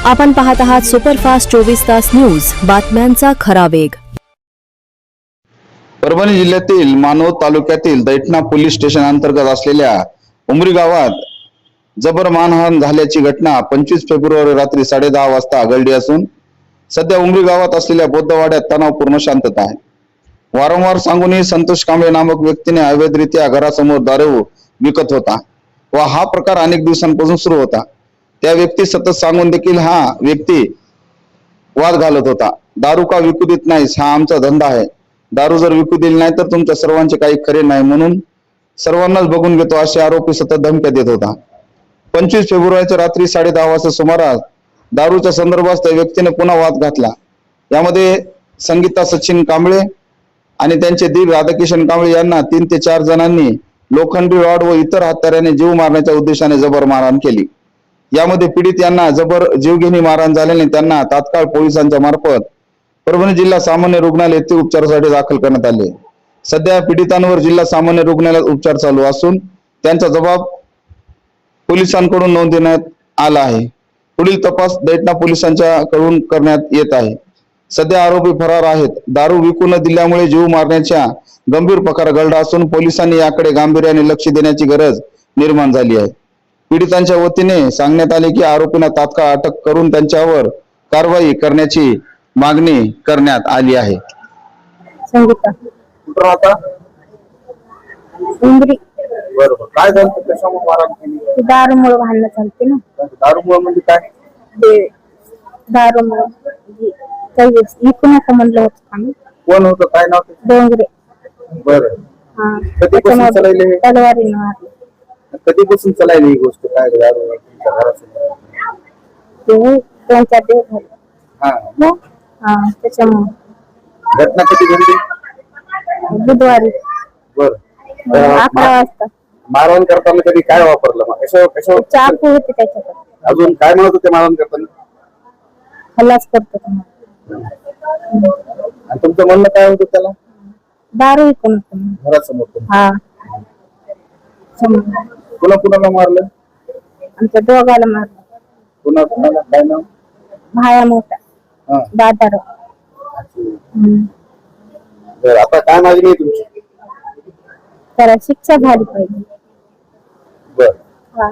आपण पाहत आहात सुपरफास्ट 24 तास न्यूज, बातम्यांचा खरा वेग। परभणी जिल्ह्यातील मानवत तालुक्यातील दैठणा पोलीस स्टेशन अंतर्गत असलेल्या उमरी गावात जबर मारहाण झाल्याची घटना 25 फेब्रुवारी रात्री 10:30 वाजता घडली असून सध्या उमरी गावात असलेल्या बौद्धवाड्यात तणावपूर्ण शांतता आहे। वारंवार सांगूनही संतोष कांबळे नामक व्यक्तीने अवैधरित्या घरासमोर दारू विकत होता व हा प्रकार अनेक दिवसांपासून सुरू होता। त्या व्यक्ती सतत सांगून देखील हा व्यक्ती वाद घालत होता। दारू का विकू देत नाहीस, हा आमचा धंदा आहे, दारू जर विकू दिली नाही तर तुमच्या सर्वांचे काही खरे नाही, म्हणून सर्वांनाच बघून घेतो असे आरोपी सतत धमक्या देत होता। 25 फेब्रुवारीच्या रात्री 10:30 वाजता सुमारास दारूच्या संदर्भात त्या व्यक्तीने पुन्हा वाद घातला। यामध्ये संगीता सचिन कांबळे आणि त्यांचे दीर राधाकिशन कांबळे यांना 3 ते 4 जणांनी लोखंडी रॉड व इतर हत्याराने जीव मारण्याच्या उद्देशाने जबर मारहाण केली। यामध्ये पीडित यांना जबर जीवघेणी मारहाण झाल्याने त्यांना तात्काळ पोलिसांच्या मार्फत परभणी जिल्हा सामान्य रुग्णालय येथे उपचारासाठी दाखल करण्यात आले। सध्या पीडितांवर जिल्हा सामान्य रुग्णालयात उपचार चालू असून त्यांचा जबाब पोलिसांकडून नोंदवण्यात आला आहे। पुढील तपास दैठणा पोलिसांच्या कडून करण्यात येत आहे। सध्या आरोपी फरार आहेत। दारू विकू न दिल्यामुळे जीव मारण्याच्या गंभीर प्रकार घडला असून पोलिसांनी याकडे गांभीर्याने लक्ष देण्याची गरज निर्माण झाली आहे। पीडितांच्या वतीने सांगण्यात आले की आरोपींना तात्काळ अटक करून त्यांच्यावर कारवाई करण्याची मागणी करण्यात आली आहे। संगीता कुठं राहता? उमरी बरोबर, काय झालं? कशामुळे मारहाण केली? दारूमुळे भांडणं चालते ना। दारूमुळे म्हणजे काय? ते दारूमुळे काही इकू नका म्हणलं होतं आम्ही। कोण होतं, काय नाव त्याचं? डोंगरे। बरं, हा, कधीपासून चालले हे? तलवारीनं मारलं। कधीपासून चालली ही गोष्ट? काय दारू तुमच्या घरासमोर? ते 2-4 दिवस झाले। हा, हा, त्याच्यामुळे घटना कधी घडली? बुधवारी बरं, 11 वाजता। मारहाण करताना कधी काय वापरलं? मग कशावर? चाकू होते त्याच्याकडे। अजून काय म्हणत होते मारहाण करताना? हल्लाच करतो तुम्हाला। आणि तुमचं म्हणणं काय होतं त्याला? दारू विकू नको म्हणून। घरासमोर हा, कुणा कुणाला मारलं? आमच्या दोघाला मारलं। कुणा कुणाला? काय नाव? भाया मोठा, हा, दादाराव। बरं, आता काय मागणी आहे तुमची? त्याला शिक्षा झाली पाहिजे। बरं, हा।